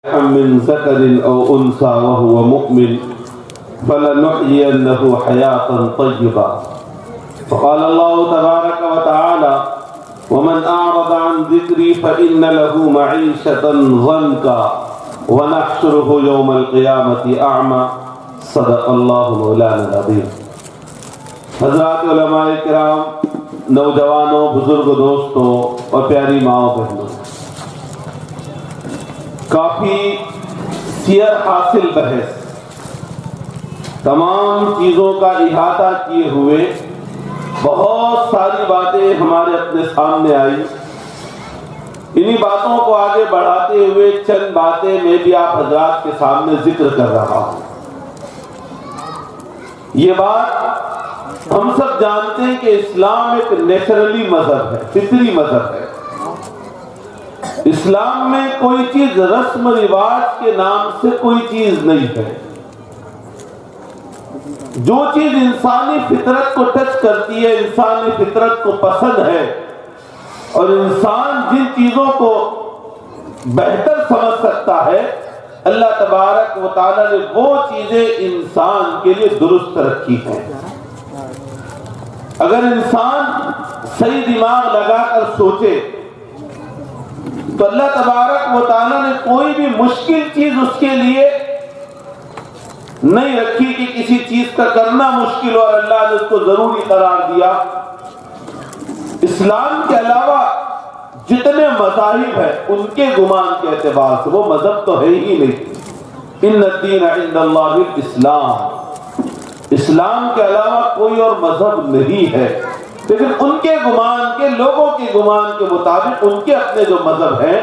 من ذكر أو أنثى وهو مؤمن فلنحيينه حياة طيبة. فقال الله تبارك وتعالى: ومن أعرض عن ذكري فإن له معيشة ضنكا ونحشره يوم القيامة أعمى. صدق الله مولانا العظيم. حضرات علماء کرام، نوجوانوں، بزرگ دوستوں اور پیاری ماؤں بہنوں، کافی سیر حاصل بحث، تمام چیزوں کا احاطہ کیے ہوئے بہت ساری باتیں ہمارے اپنے سامنے آئی. انہی باتوں کو آگے بڑھاتے ہوئے چند باتیں میں بھی آپ حضرات کے سامنے ذکر کر رہا ہوں. یہ بات ہم سب جانتے ہیں کہ اسلام ایک نیچرلی مذہب ہے، فطری مذہب ہے. اسلام میں کوئی چیز رسم و رواج کے نام سے کوئی چیز نہیں ہے. جو چیز انسانی فطرت کو ٹچ کرتی ہے، انسانی فطرت کو پسند ہے، اور انسان جن چیزوں کو بہتر سمجھ سکتا ہے، اللہ تبارک و تعالی نے وہ چیزیں انسان کے لیے درست رکھی ہیں. اگر انسان صحیح دماغ لگا کر سوچے تو اللہ تبارک و تعالیٰ نے کوئی بھی مشکل چیز اس کے لیے نہیں رکھی کہ کسی چیز کا کرنا مشکل ہو، اور اللہ نے اس کو ضروری قرار دیا. اسلام کے علاوہ جتنے مذاہب ہیں ان کے گمان کے اعتبار سے وہ مذہب تو ہے ہی نہیں. ان الدین عند اللہ الاسلام، اسلام کے علاوہ کوئی اور مذہب نہیں ہے. لیکن ان کے گمان کے، لوگوں کے گمان کے مطابق ان کے اپنے جو مذہب ہیں،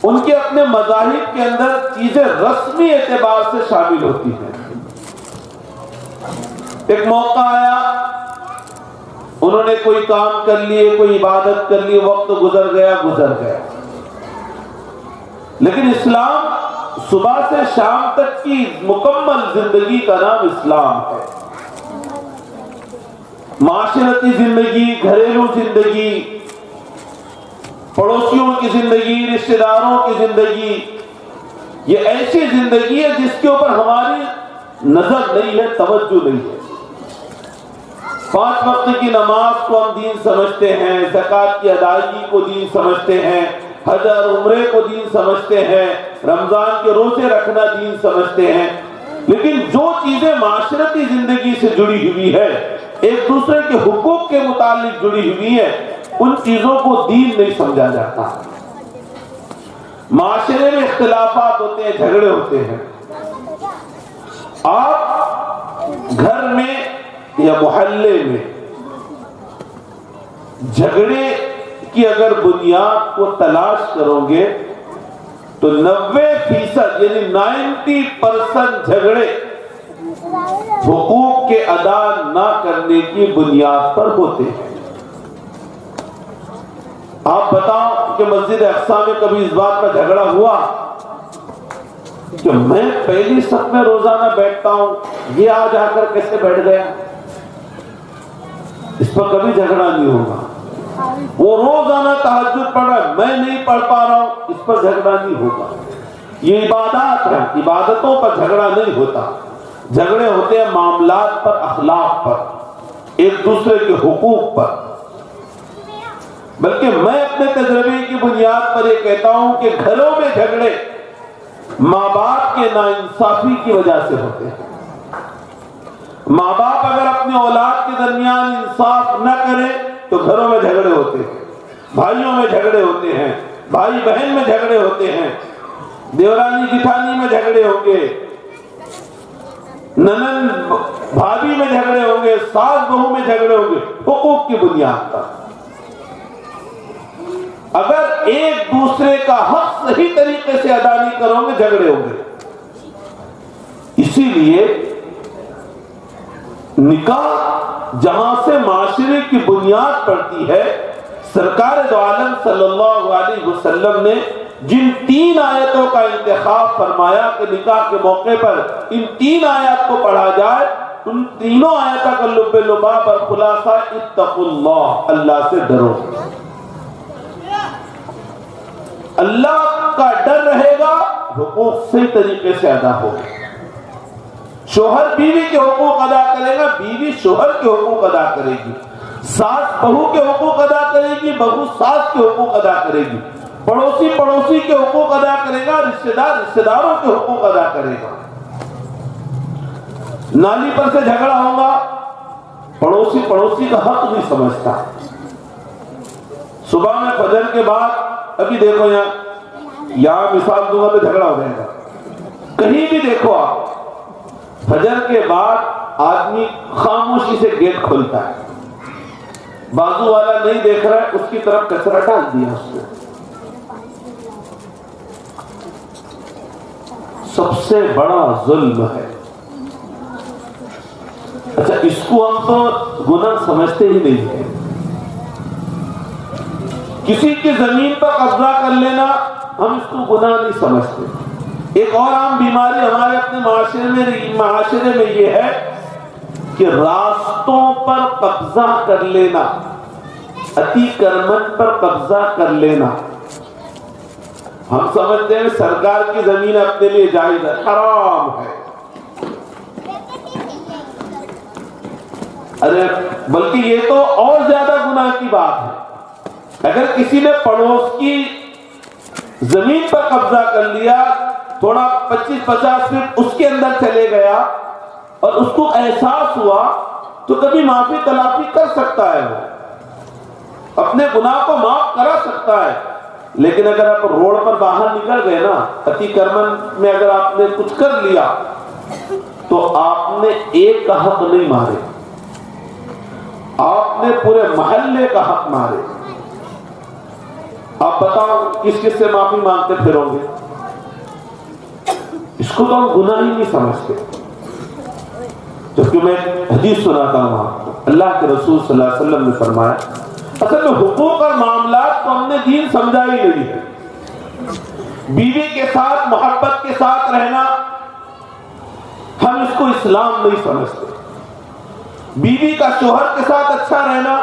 ان کے اپنے مذاہب کے اندر چیزیں رسمی اعتبار سے شامل ہوتی ہیں. ایک موقع آیا، انہوں نے کوئی کام کر لیے، کوئی عبادت کر لی، وقت گزر گیا. لیکن اسلام صبح سے شام تک کی مکمل زندگی کا نام اسلام ہے. معاشرتی زندگی، گھریلو زندگی، پڑوسیوں کی زندگی، رشتہ داروں کی زندگی، یہ ایسی زندگی ہے جس کے اوپر ہماری نظر نہیں ہے، توجہ نہیں ہے. 5 وقت کی نماز کو ہم دین سمجھتے ہیں، زکوٰۃ کی ادائیگی کو دین سمجھتے ہیں، حج اور عمرے کو دین سمجھتے ہیں، رمضان کے روزے رکھنا دین سمجھتے ہیں. لیکن جو چیزیں معاشرتی زندگی سے جڑی ہوئی ہے، ایک دوسرے کے حقوق کے متعلق جڑی ہوئی ہے، ان چیزوں کو دین نہیں سمجھا جاتا. معاشرے میں اختلافات ہوتے ہیں، جھگڑے ہوتے ہیں. آپ گھر میں یا محلے میں جھگڑے کی اگر بنیاد کو تلاش کرو گے تو 90% یعنی 90% جھگڑے حقوق کے ادا نہ کرنے کی بنیاد پر ہوتے ہیں. آپ بتاؤ کہ مسجد اقصی میں کبھی اس بات پر جھگڑا ہوا کہ میں پہلی صف میں روزانہ بیٹھتا ہوں، یہ آج آ کر کیسے بیٹھ گیا؟ اس پر کبھی جھگڑا نہیں ہوگا. وہ روزانہ تہجد پڑھ رہا ہے، میں نہیں پڑھ پا رہا ہوں، اس پر جھگڑا نہیں ہوگا. یہ عبادات ہے، عبادتوں پر جھگڑا نہیں ہوتا. جھگڑے ہوتے ہیں معاملات پر، اخلاق پر، ایک دوسرے کے حقوق پر. بلکہ میں اپنے تجربے کی بنیاد پر یہ کہتا ہوں کہ گھروں میں جھگڑے ماں باپ کے ناانصافی کی وجہ سے ہوتے ہیں. ماں باپ اگر اپنے اولاد کے درمیان انصاف نہ کرے تو گھروں میں جھگڑے ہوتے ہیں، بھائیوں میں جھگڑے ہوتے ہیں، بھائی بہن میں جھگڑے ہوتے ہیں، دیورانی جٹھانی میں جھگڑے ہوں گے، ننند بھابھی میں جھگڑے ہوں گے، ساس بہو میں جھگڑے ہوں گے، حقوق کی بنیاد پر. اگر ایک دوسرے کا حق صحیح طریقے سے ادا نہیں کرو گے، جھگڑے ہوں گے. اسی لیے نکاح جہاں سے معاشرے کی بنیاد پڑتی ہے، سرکار دو عالم صلی اللہ علیہ وسلم نے جن 3 آیتوں کا انتخاب فرمایا کہ نکاح کے موقع پر ان 3 آیات کو پڑھا جائے، ان تینوں آیتوں کا لب لباب اور خلاصہ اتقوا اللہ، اللہ سے ڈرو. اللہ کا ڈر حقوق صحیح طریقے سے ادا ہو. شوہر بیوی کے حقوق ادا کرے گا, بیوی شوہر کے حقوق ادا کرے گی, ساس بہو کے حقوق ادا کرے گی, بہو ساس کے حقوق ادا کرے گی, پڑوسی پڑوسی کے حقوق ادا کرے گا, رشتہ دار رشتہ داروں کے حقوق ادا کرے گا. نالی پر سے جھگڑا ہوگا, پڑوسی پڑوسی کا حق نہیں سمجھتا. صبح میں فجر کے بعد, ابھی دیکھو یہاں مثال دوں گا تو جھگڑا ہو جائے گا, کہیں بھی دیکھو آپ, فجر کے بعد آدمی خاموشی سے گیٹ کھولتا ہے, بازو والا نہیں دیکھ رہا ہے, اس کی طرف کچرا ڈال دیا اس نے. سب سے بڑا ظلم ہے. اچھا, اس کو ہم تو گناہ سمجھتے ہی نہیں ہیں. کسی کی زمین پر قبضہ کر لینا ہم اس کو گناہ نہیں سمجھتے. ایک اور عام بیماری ہمارے اپنے معاشرے میں یہ ہے کہ راستوں پر قبضہ کر لینا, اتی کرمن پر قبضہ کر لینا. ہم سمجھتے ہیں سرکار کی زمین اپنے لیے جائز ہے, حرام ہے. ارے بلکہ یہ تو اور زیادہ گناہ کی بات ہے. اگر کسی نے پڑوس کی زمین پر قبضہ کر لیا, تھوڑا 25-50 فٹ اس کے اندر چلے گیا اور اس کو احساس ہوا تو کبھی معافی تلافی کر سکتا ہے, وہ اپنے گناہ کو معاف کرا سکتا ہے. لیکن اگر آپ روڈ پر باہر نکل گئے نا, اتی کرمن میں اگر آپ نے کچھ کر لیا تو آپ نے ایک کا حق نہیں مارے, آپ نے پورے محلے کا حق مارے. آپ بتاؤ کس کس سے معافی مانگتے پھرو گے؟ اس کو تو ہم گناہ ہی نہیں سمجھتے. جبکہ میں حدیث سناتا ہوں آپ کو, اللہ کے رسول صلی اللہ علیہ وسلم نے فرمایا, اصل میں حقوق اور معاملات کو ہم نے دین سمجھا ہی نہیں ہے. بیوی کے ساتھ محبت کے ساتھ رہنا ہم اس کو اسلام نہیں سمجھتے. بیوی کا شوہر کے ساتھ اچھا رہنا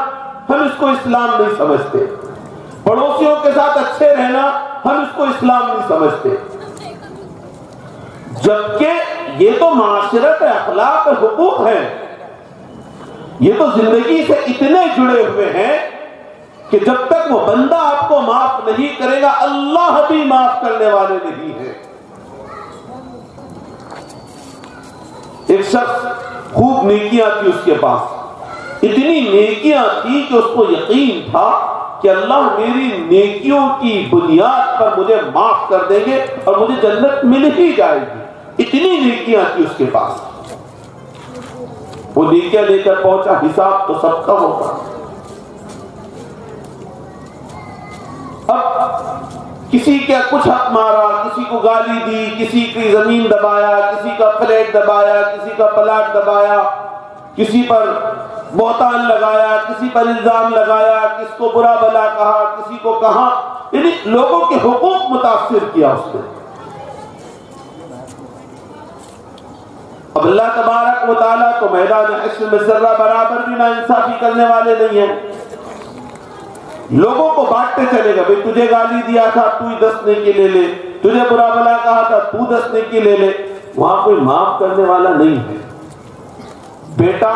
ہم اس کو اسلام نہیں سمجھتے. پڑوسیوں کے ساتھ اچھے رہنا ہم اس کو اسلام نہیں سمجھتے. جبکہ یہ تو معاشرت اخلاق حقوق ہیں, یہ تو زندگی سے اتنے جڑے ہوئے ہیں کہ جب تک وہ بندہ آپ کو معاف نہیں کرے گا, اللہ بھی معاف کرنے والے نہیں ہیں. ایک شخص خوب نیکیاں تھی اس کے پاس, اتنی نیکیاں تھی کہ اس کو یقین تھا کہ اللہ میری نیکیوں کی بنیاد پر مجھے معاف کر دیں گے اور مجھے جنت مل ہی جائے گی. اتنی نیکیاں تھی اس کے پاس. وہ نیکیاں لے کر پہنچا, حساب تو سب کا ہوگا. اب کسی کا کچھ حق مارا, کسی کو گالی دی, کسی کی زمین دبایا, کسی کا فلیٹ دبایا, کسی کا پلاٹ دبایا, کسی پر بہتان لگایا, کسی پر الزام لگایا, کس کو برا بلا کہا, کسی کو کہا, یعنی لوگوں کے حقوق متاثر کیا اس نے. اب اللہ تبارک و تعالیٰ تو میدان حشر میں ذرہ برابر بھی ناانصافی کرنے والے نہیں ہیں. لوگوں کو بانٹتے چلے گا, بھئی تجھے گالی دیا تھا تو ہی 10 نیکی لے لے, تجھے برا بلا کہا تھا تو 10 نیکی لے لے. وہاں کوئی معاف کرنے والا نہیں ہے. بیٹا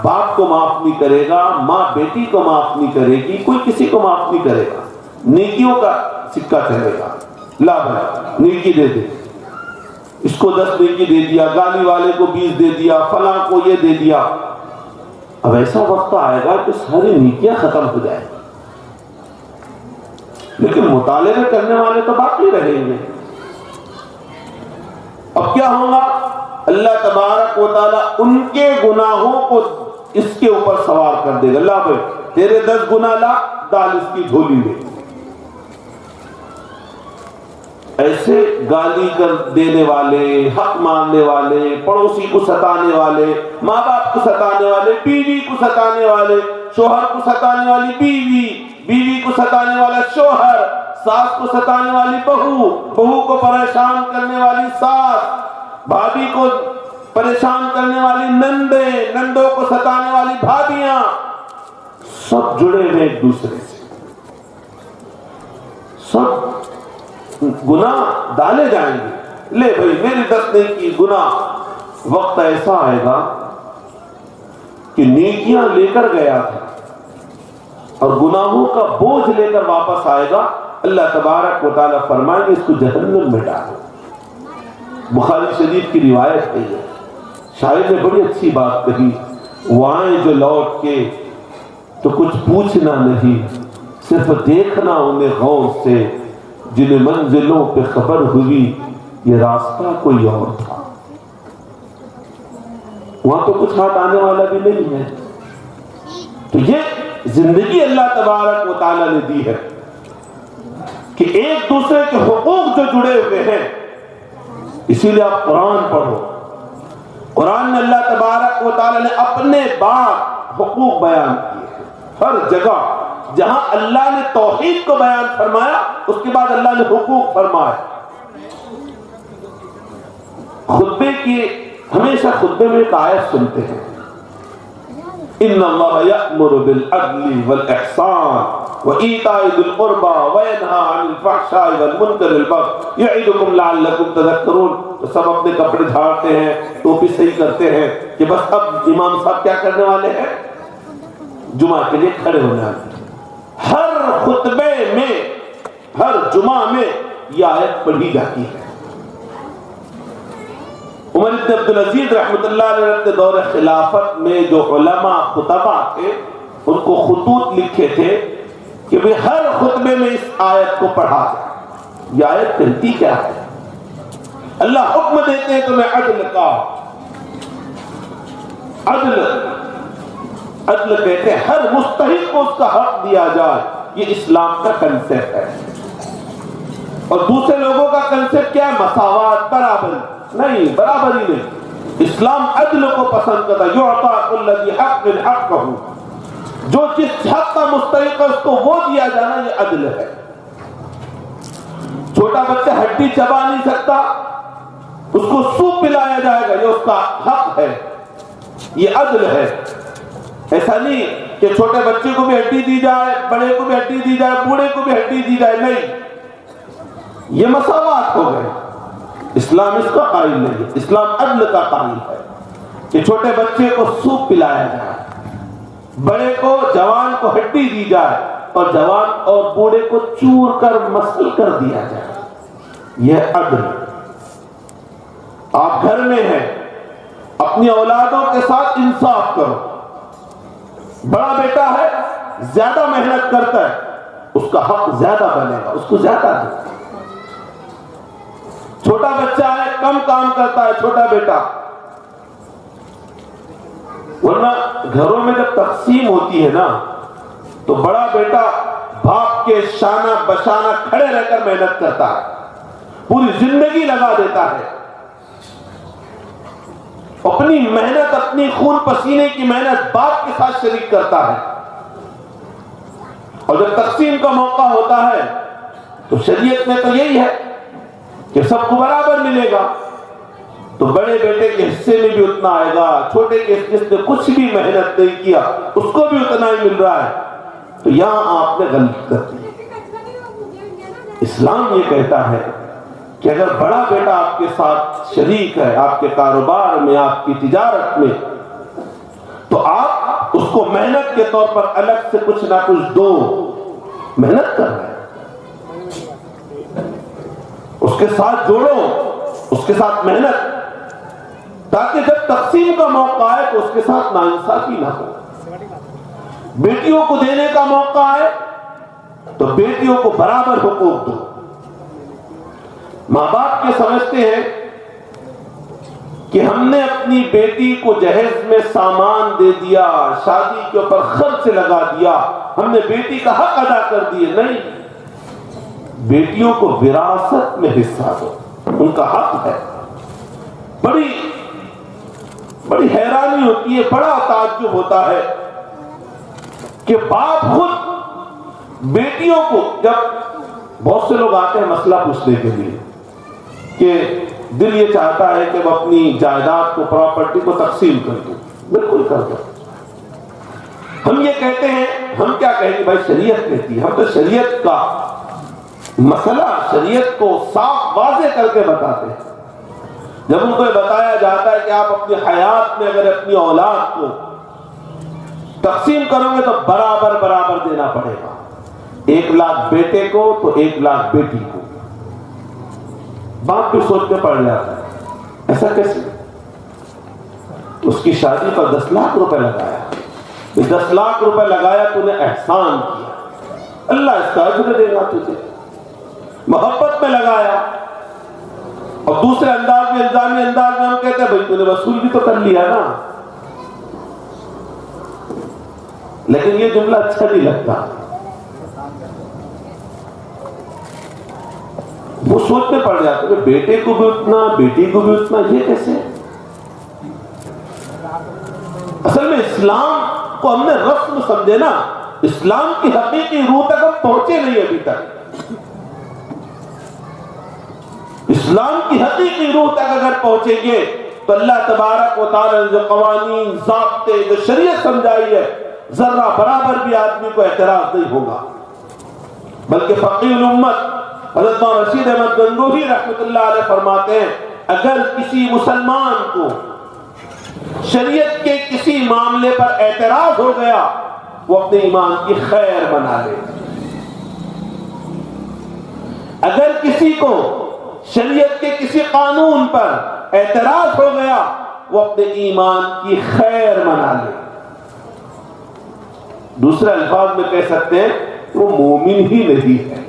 باپ کو معاف نہیں کرے گا, ماں بیٹی کو معاف نہیں کرے گی, کوئی کسی کو معاف نہیں کرے گا. نیکیوں کا سکہ چلے گا, لا بھائی نیکی دے دے, اس کو 10 نیکی دے دیا, گالی والے کو 20 دے دیا, فلاں کو یہ دے دیا. اب ایسا وقت آئے گا کہ ساری نیکیاں ختم ہو جائیں, لیکن مطالبے کرنے والے تو باقی رہیں گے. اب کیا ہوگا؟ اللہ تبارک و تعالیٰ ان کے گناہوں کو اس کے اوپر سوار کر دے گا. لا بھائی تیرے 10 گناہ لا, ڈال اس کی جھولی میں. ایسے گالی کر دینے والے, حق ماننے والے, پڑوسی کو ستانے والے, ماں باپ کو ستانے والے, بیوی کو ستانے والے, شوہر کو ستانے والی بیوی, بیوی کو ستانے والا شوہر, ساس کو ستانے والی بہو, بہو کو پریشان کرنے والی ساس, بھابھی کو پریشان کرنے والی نندیں, نندوں کو ستانے والی بھابیاں, سب جڑے ہوئے ایک دوسرے سے. سب گناہ ڈالے جائیں گے. لے بھائی میری دست نہیں کی گناہ. وقت ایسا آئے گا کہ نیکیاں لے کر گیا تھا اور گناہوں کا بوجھ لے کر واپس آئے گا. اللہ تبارک و تعالیٰ فرمائیں گے اس کو جہنم میں ڈالو. بخاری شریف کی روایت ہے. شاعر نے بڑی اچھی بات کہی, وہ آئیں جو لوٹ کے تو کچھ پوچھنا نہیں, صرف دیکھنا انہیں غور سے, جنہیں منزلوں پہ خبر ہوئی یہ راستہ کوئی اور تھا. وہاں تو کچھ ہاتھ آنے والا بھی نہیں ہے. تو یہ زندگی اللہ تبارک و تعالیٰ نے دی ہے کہ ایک دوسرے کے حقوق جو جڑے ہوئے ہیں. اسی لیے آپ قرآن پڑھو. قرآن میں اللہ تبارک و تعالیٰ نے اپنے بعد حقوق بیان کیے ہیں. ہر جگہ جہاں اللہ نے توحید کو بیان فرمایا اس کے بعد اللہ نے حقوق فرمایا. خطبے کی ہمیشہ خطبے میں ایک آیت سنتے ہیں, ان اللہ یأمر بالعدل والاحسان وایتاء ذی القربى وینہی عن الفحشاء والمنکر والبغی یعظکم لعلکم تذکرون. تو سب اپنے کپڑے جھاڑتے ہیں, ٹوپی صحیح کرتے ہیں کہ بس اب امام صاحب کیا کرنے والے ہیں, جمعہ کے لیے کھڑے ہونے والے. ہر خطبے میں ہر جمعہ میں یہ آیت پڑھی جاتی ہے. عمر بن عبدالعزیز رحمۃ اللہ علیہ کے دور خلافت میں جو علماء خطبہ تھے ان کو خطوط لکھے تھے کہ بھی ہر خطبے میں اس آیت کو پڑھا جائے. یہ آیت کہتی کیا ہے؟ اللہ حکم دیتے ہیں تمہیں عدل کا. عدل کہتے ہیں ہر مستحق کو اس کا حق دیا جائے. یہ اسلام کا کنسپٹ ہے. اور دوسرے لوگوں کا کنسپٹ کیا ہے؟ مساوات, برابری. نہیں, برابری نہیں. اسلام عدل کو پسند کرتا ہے. یعطیٰ کل ذی حق حقہ, جو جس حق کا مستحق ہے اس کو وہ دیا جانا, یہ عدل ہے. چھوٹا بچہ ہڈی چبا نہیں سکتا, اس کو سوپ پلایا جائے گا, یہ اس کا حق ہے, یہ عدل ہے. ایسا نہیں کہ چھوٹے بچے کو بھی ہڈی دی جائے, بڑے کو بھی ہڈی دی جائے, بوڑھے کو بھی ہڈی دی جائے. نہیں, یہ مساوات ہو گئے. اسلام اس کا قائل نہیں. اسلام عدل کا قائل ہے کہ چھوٹے بچے کو سوپ پلایا جائے, بڑے کو جوان کو ہڈی دی جائے, اور جوان اور بوڑھے کو چور کر مسل کر دیا جائے. یہ عدل. آپ گھر میں ہیں, اپنی اولادوں کے ساتھ انصاف کرو. بڑا بیٹا ہے, زیادہ محنت کرتا ہے, اس کا حق زیادہ بنے گا, اس کو زیادہ دے. چھوٹا بچہ ہے, کم کام کرتا ہے چھوٹا بیٹا. ورنہ گھروں میں جب تقسیم ہوتی ہے نا تو بڑا بیٹا باپ کے شانہ بشانہ کھڑے رہ کر محنت کرتا ہے, پوری زندگی لگا دیتا ہے, اپنی محنت, اپنی خون پسینے کی محنت باپ کے ساتھ شریک کرتا ہے. اور جب تقسیم کا موقع ہوتا ہے تو شریعت میں تو یہی ہے کہ سب کو برابر ملے گا. تو بڑے بیٹے کے حصے میں بھی اتنا آئے گا, چھوٹے کے جس نے کچھ بھی محنت نہیں کیا اس کو بھی اتنا ہی مل رہا ہے. تو یہاں آپ نے غلطی کر دی. اسلام یہ کہتا ہے کہ اگر بڑا بیٹا آپ کے ساتھ شریک ہے, آپ کے کاروبار میں, آپ کی تجارت میں, تو آپ اس کو محنت کے طور پر الگ سے کچھ نہ کچھ دو. محنت کر رہے ہیں, اس کے ساتھ جوڑو, اس کے ساتھ محنت, تاکہ جب تقسیم کا موقع آئے تو اس کے ساتھ ناانصافی نہ ہو. بیٹیوں کو دینے کا موقع آئے تو بیٹیوں کو برابر حقوق دو. ماں باپ کے سمجھتے ہیں کہ ہم نے اپنی بیٹی کو جہیز میں سامان دے دیا, شادی کے اوپر خرچ لگا دیا, ہم نے بیٹی کا حق ادا کر دیے. نہیں, بیٹیوں کو وراثت میں حصہ دو, ان کا حق ہے. بڑی حیرانی ہوتی ہے, بڑا تعجب ہوتا ہے کہ باپ خود بیٹیوں کو, جب بہت سے لوگ آتے ہیں مسئلہ پوچھنے کے لیے کہ دل یہ چاہتا ہے کہ وہ اپنی جائیداد کو, پراپرٹی کو تقسیم کر دو, بالکل کر دو. ہم یہ کہتے ہیں, ہم کیا کہیں گے بھائی, شریعت کہتی ہے. ہم تو شریعت کا مسئلہ شریعت کو صاف واضح کر کے بتاتے ہیں. جب ان کو یہ بتایا جاتا ہے کہ آپ اپنی حیات میں اگر اپنی اولاد کو تقسیم کرو گے تو برابر برابر دینا پڑے گا. 1 لاکھ بیٹے کو تو 1 لاکھ بیٹی کو. باپ بھی سوچنے پڑ جاتا ہے ایسا کیسے؟ اس کی شادی پر 10 لاکھ روپے لگایا. 10 لاکھ روپے لگایا تو نے احسان کیا, اللہ اس کا اجر دے گا تجھے. محبت میں لگایا اور دوسرے انداز میں الزامی انداز میں ہم کہتے ہیں بھائی تو نے وصول بھی تو کر لیا نا. لیکن یہ جملہ اچھا نہیں لگتا. وہ سوچنے پڑ جاتے کہ بیٹے کو بھی اتنا بیٹی کو بھی اتنا, یہ کیسے؟ اصل میں اسلام کو ہم نے رسم سمجھے نا, اسلام کی حقیقی روح تک ہم پہنچے نہیں ابھی تک. اسلام کی حقیقی روح تک اگر پہنچیں گے تو اللہ تبارک و تعالی نے جو قوانین ضابطے جو شریعت سمجھائی ہے ذرہ برابر بھی آدمی کو اعتراض نہیں ہوگا. بلکہ فقیہ الامت حضرت رشید احمد گنگوہی رحمۃ اللہ علیہ فرماتے ہیں اگر کسی مسلمان کو شریعت کے کسی معاملے پر اعتراض ہو گیا وہ اپنے ایمان کی خیر بنا لے. اگر کسی کو شریعت کے کسی قانون پر اعتراض ہو گیا وہ اپنے ایمان کی خیر بنا لے. دوسرے الفاظ میں کہہ سکتے ہیں وہ مومن ہی نہیں ہے.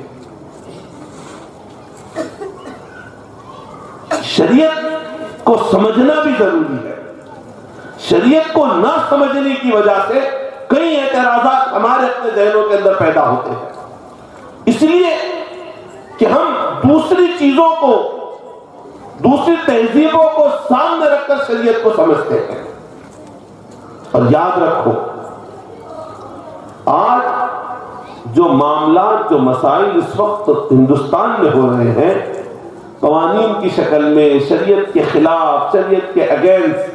شریعت کو سمجھنا بھی ضروری ہے. شریعت کو نہ سمجھنے کی وجہ سے کئی اعتراضات ہمارے اپنے ذہنوں کے اندر پیدا ہوتے ہیں. اس لیے کہ ہم دوسری چیزوں کو, دوسری تہذیبوں کو سامنے رکھ کر شریعت کو سمجھتے ہیں. اور یاد رکھو آج جو معاملات جو مسائل اس وقت ہندوستان میں ہو رہے ہیں قوانین کی شکل میں, شریعت کے خلاف, شریعت کے اگینسٹ,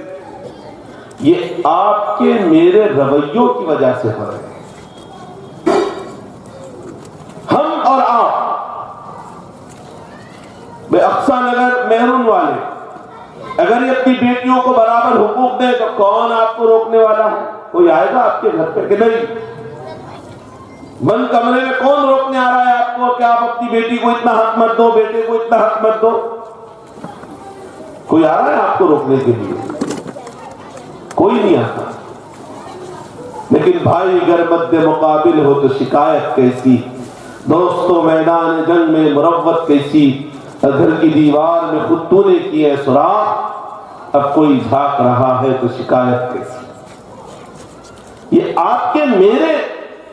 یہ آپ کے میرے رویوں کی وجہ سے ہو رہے ہیں. ہم اور آپ بے اقصا نگر مہرون والے اگر یہ اپنی بیٹیوں کو برابر حقوق دیں تو کون آپ کو روکنے والا ہے؟ کوئی آئے گا آپ کے گھر پہ کہ نہیں؟ بند کمرے میں کون روکنے آ رہا ہے آپ کو کہ آپ اپنی بیٹی کو اتنا حق مت دو, بیٹے کو اتنا حق مت دو؟ کوئی آ رہا ہے آپ کو روکنے کے لیے؟ کوئی نہیں آتا. لیکن بھائی اگر مد مقابل ہو تو شکایت کیسی, دوستوں میدان جنگ میں مروت کیسی, گھر کی دیوار میں خود تو نے کی ہے سوراخ, اب کوئی جھانک رہا ہے تو شکایت کیسی. یہ آپ کے میرے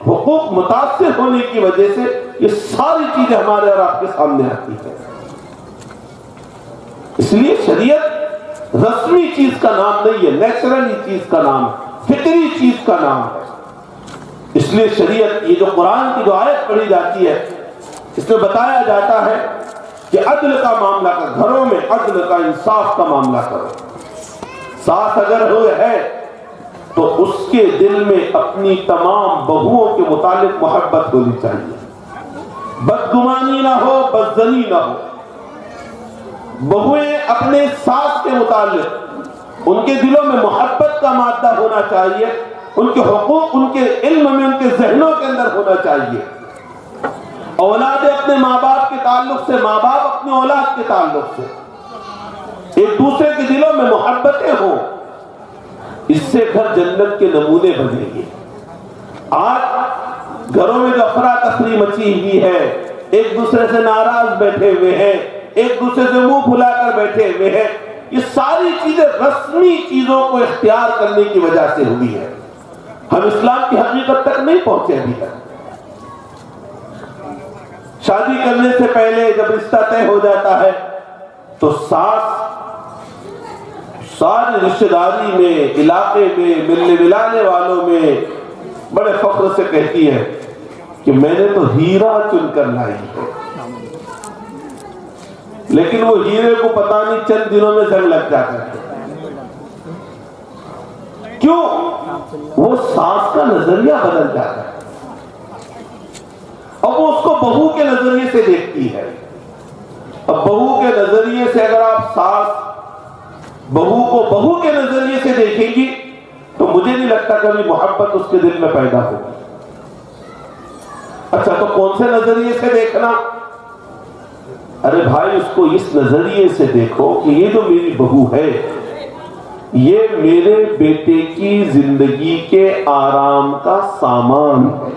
حقوق متاثر ہونے کی وجہ سے یہ ساری چیزیں ہمارے اور آپ کے سامنے آتی ہیں. اس لیے شریعت رسمی چیز کا نام نہیں ہے, نیچرلی چیز کا نام ہے, فطری چیز کا نام ہے. اس لیے شریعت, یہ جو قرآن کی جو آیت پڑھی جاتی ہے اس میں بتایا جاتا ہے کہ عدل کا معاملہ کر, گھروں میں عدل کا, انصاف کا معاملہ کرو. ساتھ اگر ہوئے ہے تو اس کے دل میں اپنی تمام بہوؤں کے متعلق محبت ہونی چاہیے. بدگمانی نہ ہو, بدزنی نہ ہو. بہویں اپنے ساس کے متعلق ان کے دلوں میں محبت کا مادہ ہونا چاہیے, ان کے حقوق ان کے علم میں, ان کے ذہنوں کے اندر ہونا چاہیے. اولاد اپنے ماں باپ کے تعلق سے, ماں باپ اپنے اولاد کے تعلق سے, ایک دوسرے کے دلوں میں محبتیں ہوں. اس سے گھر جنت کے نمونے بنیں گے. آج گھروں میں جو افراتفری مچی ہوئی ہے, ایک دوسرے سے ناراض بیٹھے ہوئے ہیں, ایک دوسرے سے منہ پھلا کر بیٹھے ہوئے ہیں, یہ ساری چیزیں رسمی چیزوں کو اختیار کرنے کی وجہ سے ہوئی ہے. ہم اسلام کی حقیقت تک نہیں پہنچے ابھی تک. شادی کرنے سے پہلے جب رشتہ طے ہو جاتا ہے تو ساس ساری رشتہ داری میں, علاقے میں, ملنے ملانے والوں میں بڑے فخر سے کہتی ہے کہ میں نے تو ہیرا چن کر لائی ہے. لیکن وہ ہیرے کو پتہ نہیں چند دنوں میں زنگ لگ جاتا ہے. کیوں؟ وہ ساس کا نظریہ بدل جاتا ہے. اب وہ اس کو بہو کے نظریے سے دیکھتی ہے. اب بہو کے نظریے سے اگر آپ ساس بہو کو بہو کے نظریے سے دیکھیں گی تو مجھے نہیں لگتا کبھی محبت اس کے دل میں پیدا ہوگی. اچھا تو کون سے نظریے سے دیکھنا؟ ارے بھائی اس کو اس نظریے سے دیکھو کہ یہ جو میری بہو ہے یہ میرے بیٹے کی زندگی کے آرام کا سامان ہے.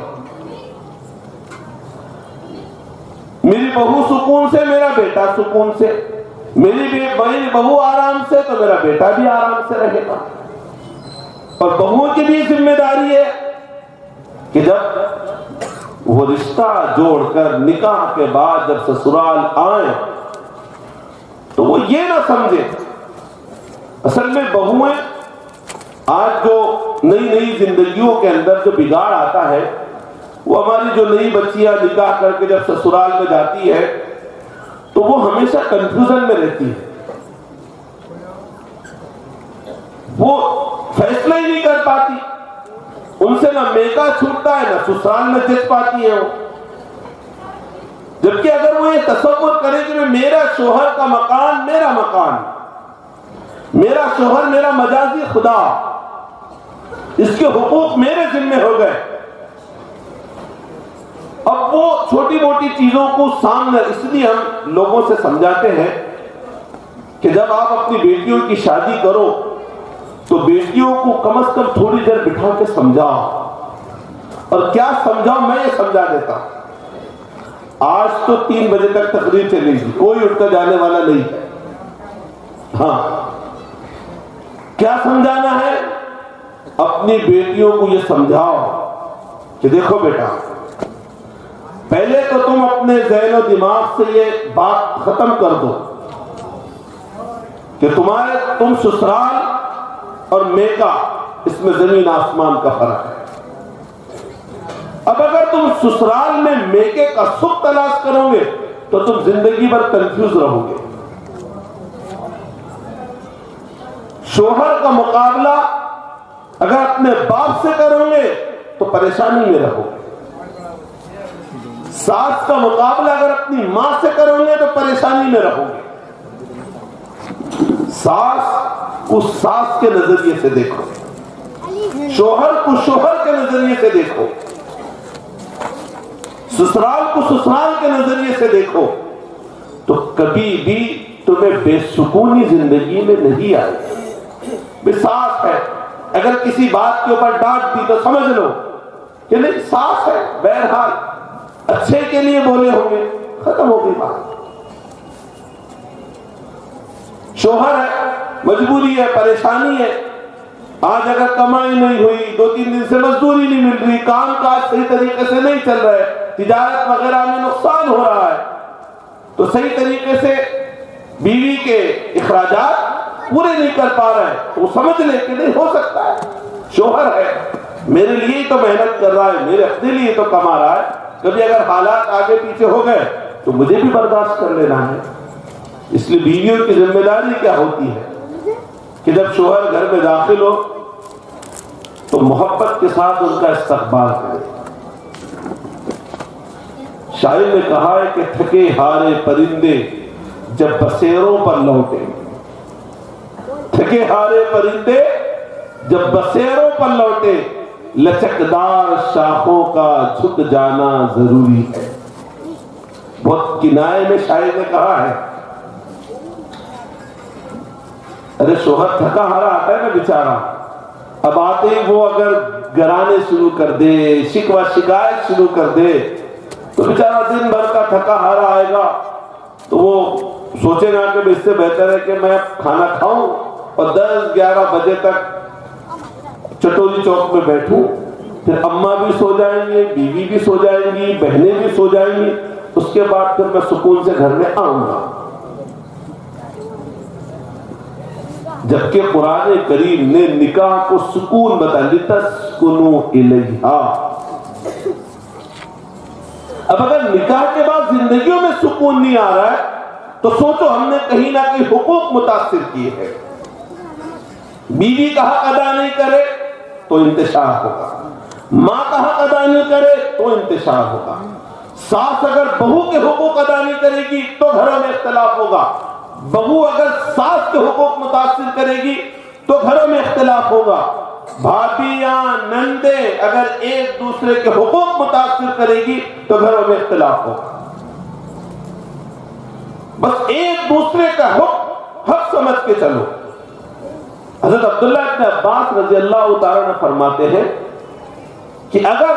میری بہو سکون سے میرا بیٹا سکون سے، میری بہو آرام سے تو میرا بیٹا بھی آرام سے رہے گا. اور بہوؤں کی بھی ذمہ داری ہے کہ جب وہ رشتہ جوڑ کر نکاح کے بعد جب سسرال آئیں تو وہ یہ نہ سمجھے. اصل میں بہویں آج جو نئی زندگیوں کے اندر جو بگاڑ آتا ہے وہ ہماری جو نئی بچیاں نکاح کر کے جب سسرال میں جاتی ہے تو وہ ہمیشہ کنفیوژن میں رہتی ہے. وہ فیصلہ ہی نہیں کر پاتی، ان سے نہ میکا چھوٹتا ہے نہ سسرال میں جچ پاتی ہے وہ. جبکہ اگر وہ یہ تصور کرے کہ میرا شوہر کا مکان میرا مکان، میرا شوہر میرا مجازی خدا، اس کے حقوق میرے ذمہ ہو گئے. اب وہ چھوٹی موٹی چیزوں کو سامنے، اس لیے ہم لوگوں سے سمجھاتے ہیں کہ جب آپ اپنی بیٹیوں کی شادی کرو تو بیٹیوں کو کم از کم تھوڑی دیر بٹھا کے سمجھاؤ. اور کیا سمجھاؤ میں یہ سمجھا دیتا ہوں. آج تو 3 بجے تک تقریر چلے گی، کوئی اٹھ کر جانے والا نہیں ہے. ہاں کیا سمجھانا ہے؟ اپنی بیٹیوں کو یہ سمجھاؤ کہ دیکھو بیٹا، پہلے تو تم اپنے ذہن و دماغ سے یہ بات ختم کر دو کہ تم سسرال اور میکا اس میں زمین آسمان کا فرق ہے. اب اگر تم سسرال میں میکے کا سکھ تلاش کرو گے تو تم زندگی بھر کنفیوز رہو گے. شوہر کا مقابلہ اگر اپنے باپ سے کرو گے تو پریشانی میں رہو گے. ساس کا مقابلہ اگر اپنی ماں سے کرو گے تو پریشانی میں رہو گے. ساس کو ساس کے نظریے سے دیکھو، شوہر کو شوہر کے نظریے سے دیکھو، سسرال کو سسرال کے نظریے سے دیکھو تو کبھی بھی تمہیں بے سکونی زندگی میں نہیں آئے گی. ساس ہے، اگر کسی بات کے اوپر ڈانٹ دی تو سمجھ لو کہ نہیں ساس ہے، بہرحال اچھے کے لیے بولے ہوں گے، ختم ہو گئی بات. شوہر ہے، مجبوری ہے، پریشانی ہے. آج اگر کمائی نہیں ہوئی، 2-3 دن سے مزدوری نہیں مل رہی، کام کاج صحیح طریقے سے نہیں چل رہا ہے، تجارت وغیرہ میں نقصان ہو رہا ہے، تو صحیح طریقے سے بیوی کے اخراجات پورے نہیں کر پا رہا ہے تو وہ سمجھ لے کہ نہیں ہو سکتا ہے، شوہر ہے، میرے لیے ہی تو محنت کر رہا ہے، میرے اپنے لیے تو کما رہا ہے. کبھی اگر حالات آگے پیچھے ہو گئے تو مجھے بھی برداشت کر لینا ہے. اس لیے بیویوں کی ذمہ داری کیا ہوتی ہے کہ جب شوہر گھر میں داخل ہو تو محبت کے ساتھ ان کا استقبال کرے. شاعر نے کہا ہے کہ تھکے ہارے پرندے جب بسیروں پر لوٹے، تھکے ہارے پرندے جب بسیروں پر لوٹے، لچکدار شاخوں کا جھک جانا ضروری ہے. بہت کنائے میں شاعر نے کہا ہے. ارے شوہر تھکا ہارا آتا ہے نا بیچارہ، اب آتے ہی وہ اگر گرانے شروع کر دے، شکوہ شکایت شروع کر دے تو بیچارہ دن بھر کا تھکا ہارا آئے گا تو وہ سوچے گا کہ اس سے بہتر ہے کہ میں کھانا کھاؤں اور 10-11 بجے تک چٹوری چوک میں بیٹھوں. پھر اماں بھی سو جائیں گے، بیوی بھی سو جائیں گی، بہنیں بھی سو جائیں گی، اس کے بعد پھر میں سکون سے گھر میں آؤں گا. جبکہ قرآن کریم نے نکاح کو سکون بتایا، لِتَسْكُنُوا إِلَيْهَا. اب اگر نکاح کے بعد زندگیوں میں سکون نہیں آ رہا ہے تو سوچو ہم نے کہیں نہ کہیں حقوق متاثر کیے ہیں. بیوی کا حق ادا نہیں کرے تو انتشار ہوگا، ماں کا حق ادا نہیں کرے تو انتشار ہوگا، ساس اگر بہو کے حقوق ادا نہیں کرے گی تو گھروں میں اختلاف ہوگا، بہو اگر ساس کے حقوق متاثر کرے گی تو گھروں میں اختلاف ہوگا، بھابیاں نندیں اگر ایک دوسرے کے حقوق متاثر کرے گی تو گھروں میں اختلاف ہوگا۔ بس ایک دوسرے کا حق سمجھ کے چلو۔ حضرت عبداللہ ابن عباس رضی اللہ تعالیٰ عنہ فرماتے ہیں کہ اگر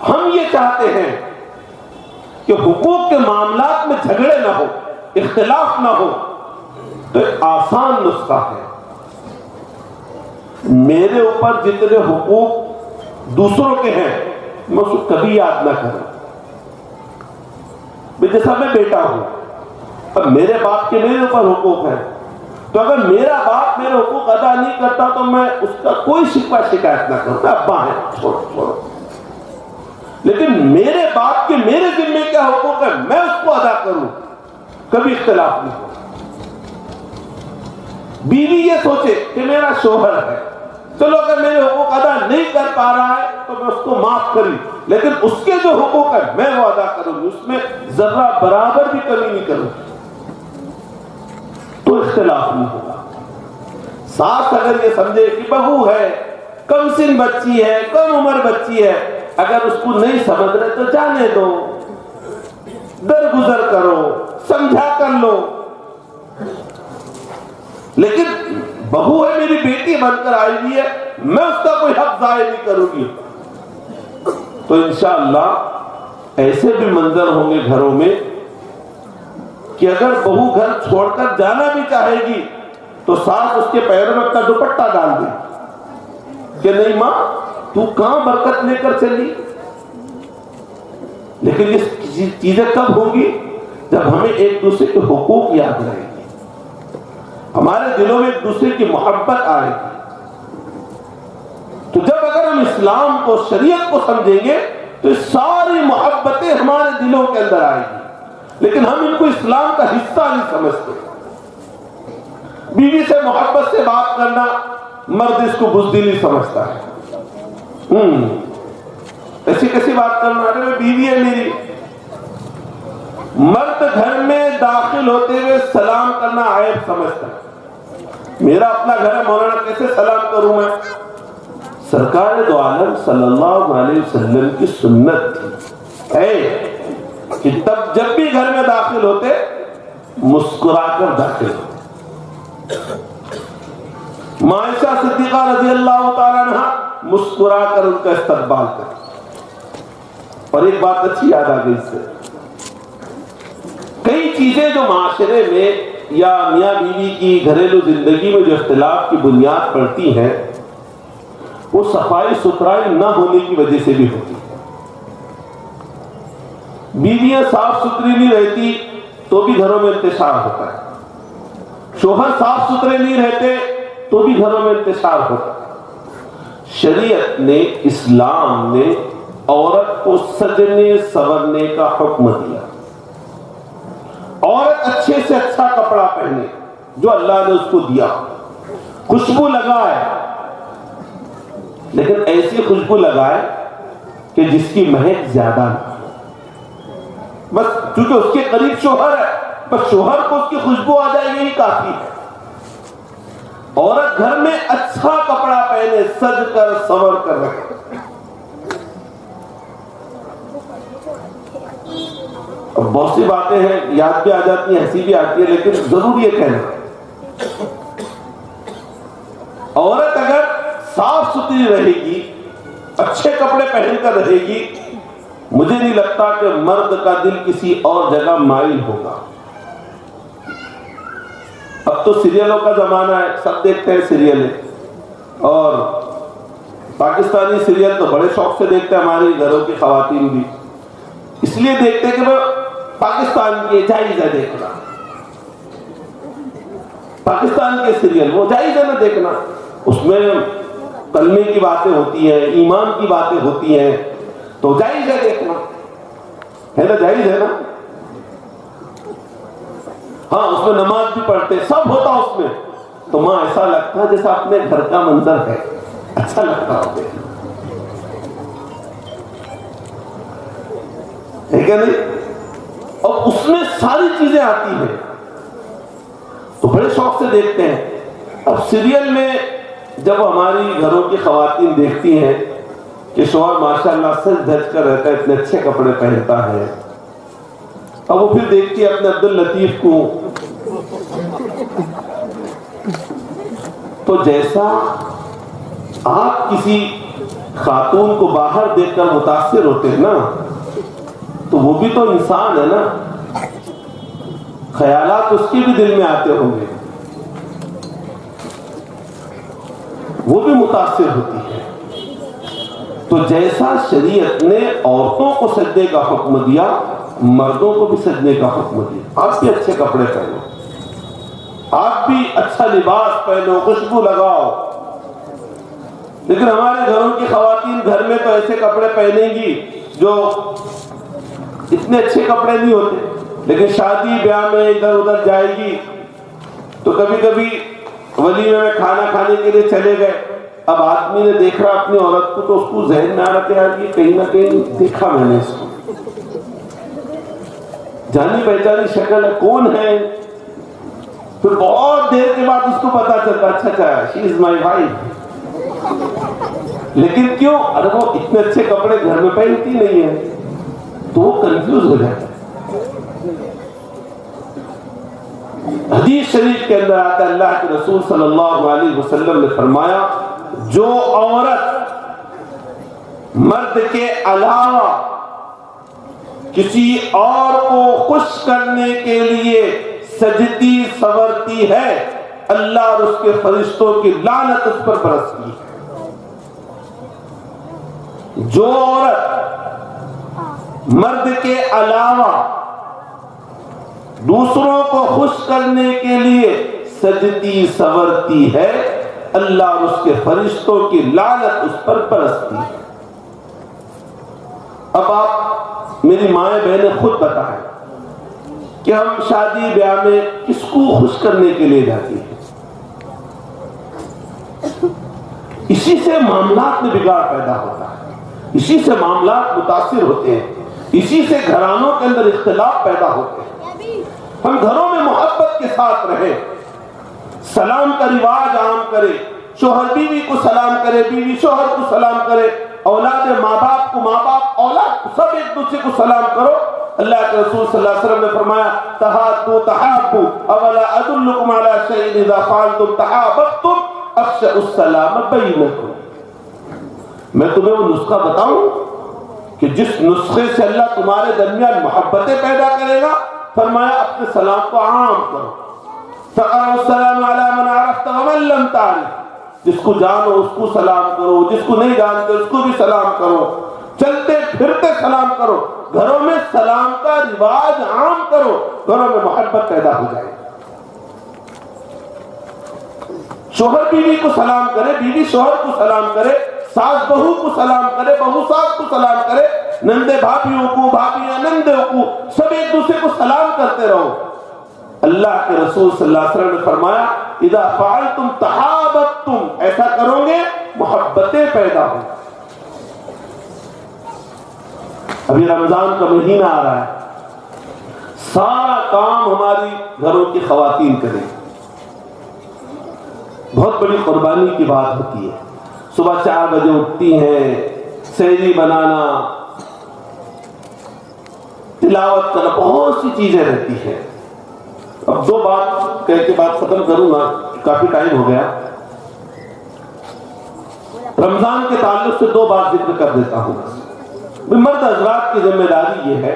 ہم یہ چاہتے ہیں کہ حقوق کے معاملات میں جھگڑے نہ ہو، اختلاف نہ ہو، تو ایک آسان نسخہ ہے، میرے اوپر جتنے حقوق دوسروں کے ہیں میں اس کو کبھی یاد نہ کروں۔ جیسا میں بیٹا ہوں، اب میرے باپ کے میرے اوپر حقوق ہیں، تو اگر میرا باپ میرے حقوق ادا نہیں کرتا تو میں اس کا کوئی شکوہ شکایت نہ کروں، ابا ہے چھوڑو، لیکن میرے باپ کے میرے ذمے کیا حقوق ہے میں اس کو ادا کروں، کبھی اختلاف نہیں ہو۔ بیوی یہ سوچے کہ میرا شوہر ہے، چلو اگر میرے حقوق ادا نہیں کر پا رہا ہے تو میں اس کو معاف کری، لیکن اس کے جو حقوق ہے میں وہ ادا کروں گی، اس میں ذرہ برابر بھی کمی نہیں کروں گی، تو اختلاف نہیں ہوگا۔ ساس اگر یہ سمجھے کہ بہو ہے، کم سن بچی ہے، کم عمر بچی ہے، اگر اس کو نہیں سمجھ رہے تو جانے دو، درگزر کرو، سمجھا کر لو، لیکن بہو ہے میری بیٹی بن کر آئی ہوئی ہے، میں اس کا کوئی حق ضائع نہیں کروں گی۔ تو انشاءاللہ ایسے بھی منظر ہوں گے گھروں میں کہ اگر بہو گھر چھوڑ کر جانا بھی چاہے گی تو ساس اس کے پیروں میں اپنا دوپٹہ ڈال دے کہ نہیں ماں تو کہاں برکت لے کر چلی۔ لیکن یہ چیزیں کب ہوں گی جب ہمیں ایک دوسرے کے حقوق یاد رہیں گے، ہمارے دلوں میں ایک دوسرے کی محبت آئے گی۔ تو جب اگر ہم اسلام کو، شریعت کو سمجھیں گے تو یہ ساری محبتیں ہمارے دلوں کے اندر آئے گی، لیکن ہم ان کو اسلام کا حصہ نہیں سمجھتے۔ بیوی سے محبت سے بات کرنا مرد اس کو بزدلی سمجھتا ہے، ایسی کیسی بات کرنا، اگر میں بیوی ہے میری۔ مرد گھر میں داخل ہوتے ہوئے سلام کرنا عیب سمجھتا ہے، میرا اپنا گھر ہے مولانا کیسے سلام کروں میں؟ سرکار دو عالم صلی اللہ علیہ وسلم کی سنت تھی کہ تب جب بھی گھر میں داخل ہوتے مسکرا کر داخل ہوتے۔ عائشہ صدیقہ رضی اللہ تعالیٰ عنہ مسکرا کر ان کا استقبال کرتے۔ اور ایک بات اچھی یاد آ گئی اس سے، کئی چیزیں جو معاشرے میں یا میاں بیوی کی گھریلو زندگی میں جو اختلاف کی بنیاد پڑتی ہیں وہ صفائی ستھرائی نہ ہونے کی وجہ سے بھی ہوتی ہے۔ بیویاں صاف ستھری نہیں رہتی تو بھی گھروں میں انتشار ہوتا ہے، شوہر صاف ستھرے نہیں رہتے تو بھی گھروں میں انتشار ہوتا ہے۔ شریعت نے، اسلام نے عورت کو سجنے سورنے کا حکم دیا، عورت اچھے سے اچھا کپڑا پہنے جو اللہ نے اس کو دیا، خوشبو لگائے، لیکن ایسی خوشبو لگائے کہ جس کی مہک زیادہ نہ ہو، بس چونکہ اس کے قریب شوہر ہے، بس شوہر کو اس کی خوشبو آ جائے یہی کافی ہے۔ عورت گھر میں اچھا کپڑا پہنے، سج کر سنور کر رکھے۔ بہت سی باتیں ہیں یاد بھی آ جاتی ہیں، ہنسی بھی آتی ہے، لیکن ضرور یہ کہنا، عورت اگر صاف ستھری رہے گی، اچھے کپڑے پہن کر رہے گی، مجھے نہیں لگتا کہ مرد کا دل کسی اور جگہ مائل ہوگا۔ اب تو سیریلوں کا زمانہ ہے، سب دیکھتے ہیں سیریلیں، اور پاکستانی سیریل تو بڑے شوق سے دیکھتے ہیں ہماری گھروں کی خواتین بھی، اس لیے دیکھتے ہیں کہ وہ پاکستان کے جائز ہے دیکھنا، پاکستان کے سیریل وہ جائز ہے نا دیکھنا، اس میں کلمے کی باتیں ہوتی ہیں، ایمان کی باتیں ہوتی ہیں، تو جائز ہے دیکھنا، ہے نا، جائز ہے نا۔ ہاں اس میں نماز بھی پڑھتے، سب ہوتا اس میں، تو ماں ایسا لگتا ہے جیسا اپنے گھر کا منظر ہے، اچھا لگتا ہوتے۔ ہے کہ نہیں؟ اور اس میں ساری چیزیں آتی ہیں تو بڑے شوق سے دیکھتے ہیں. اب سیریل میں جب ہماری گھروں کی خواتین دیکھتی ہیں کہ شوہر ماشاءاللہ سج دھج کر رہتا ہے، اتنے اچھے کپڑے پہنتا ہے، اب وہ پھر دیکھتی ہے اپنے عبد اللطیف کو، تو جیسا آپ کسی خاتون کو باہر دیکھ کر متاثر ہوتے ہیں نا، تو وہ بھی تو انسان ہے نا، خیالات اس کے بھی دل میں آتے ہوں گے، وہ بھی متاثر ہوتی ہے. تو جیسا شریعت نے عورتوں کو سجدے کا حکم دیا، مردوں کو بھی سجدے کا حکم دیا. آپ بھی اچھے کپڑے پہنو، آپ بھی اچھا لباس پہنو، خوشبو لگاؤ. لیکن ہمارے گھروں کی خواتین گھر میں تو ایسے کپڑے پہنیں گی جو اتنے اچھے کپڑے نہیں ہوتے، لیکن شادی بیاہ میں ادھر ادھر جائے گی تو کبھی کبھی ولیمے میں کھانا کھانے کے لیے چلے گئے. اب آدمی نے دیکھ رہا اپنی عورت کو تو اس کو ذہن میں آ رہا کہ یار یہ کہیں نہ کہیں دیکھا میں نے اس کو، جانی پہچانی شکل ہے، کون ہے؟ پھر بہت دیر کے بعد اس کو پتا چلتا اچھا شی از مائی وائف. لیکن کیوں؟ ارے وہ اتنے اچھے کپڑے گھر میں پہنتی نہیں ہے، تو وہ کنفیوز ہو جاتا ہے. حدیث شریف کے اندر آتا ہے، اللہ کے رسول صلی اللہ علیہ وسلم نے فرمایا، جو عورت مرد کے علاوہ کسی اور کو خوش کرنے کے لیے سجتی سورتی ہے، اللہ اور اس کے فرشتوں کی لعنت اس پر برستی ہے. جو عورت مرد کے علاوہ دوسروں کو خوش کرنے کے لیے سجتی سورتی ہے، اللہ اور اس کے فرشتوں کی لعنت اس پر برستی ہے. اب آپ میری مائیں بہنیں خود بتائیں کہ ہم شادی بیاہ میں کس کو خوش کرنے کے لیے جاتی ہیں؟ اسی سے معاملات میں بگاڑ پیدا ہوتا ہے، اسی سے معاملات متاثر ہوتے ہیں، اسی سے گھرانوں کے اندر اختلاف پیدا ہوتے ہیں. ہم گھروں میں محبت کے ساتھ رہیں، سلام کا رواج عام کرے، شوہر بیوی کو سلام کرے، بیوی شوہر کو سلام کرے، اولاد ماں باپ کو، ماں باپ اولاد کو، سب ایک دوسرے کو سلام کرو. اللہ کے رسول صلی اللہ علیہ وسلم نے فرمایا، تحادوا تحابوا، اولا ادلکم علی شیء اذا فعلتم تحاببتم افشوا السلام بینکم. میں تمہیں وہ نسخہ بتاؤں کہ جس نسخے سے اللہ تمہارے درمیان محبتیں پیدا کرے گا؟ فرمایا اپنے سلام کو عام کرو. فقرأوا السلام علی من عرفت ومن لم تعرف، جس کو جانو اس کو سلام کرو، جس کو نہیں جانتے اس کو بھی سلام کرو، چلتے پھرتے سلام کرو. گھروں میں سلام کا رواج عام کرو، گھروں میں محبت پیدا ہو جائے. شوہر بیوی کو سلام کرے، بیوی شوہر کو سلام کرے، ساس بہو کو سلام کرے، بہو ساس کو سلام کرے، نندے بھابیوں کو، بھابیاں نندوں کو، سب ایک دوسرے کو سلام کرتے رہو. اللہ کے رسول صلی اللہ علیہ وسلم نے فرمایا، اذا فعلتم تحاببتم، ایسا کرو گے محبتیں پیدا ہوں. ابھی رمضان کا مہینہ آ رہا ہے، سارا کام ہماری گھروں کی خواتین کریں. بہت بڑی قربانی کی بات ہوتی ہے. صبح 4 بجے اٹھتی ہیں، سحری بنانا، تلاوت کرنا، بہت سی چیزیں رہتی ہیں. اب 2 بات کہہ کے بات ختم کروں گا، کافی ٹائم ہو گیا. رمضان کے تعلق سے 2 بات ذکر کر دیتا ہوں. مرد حضرات کی ذمہ داری یہ ہے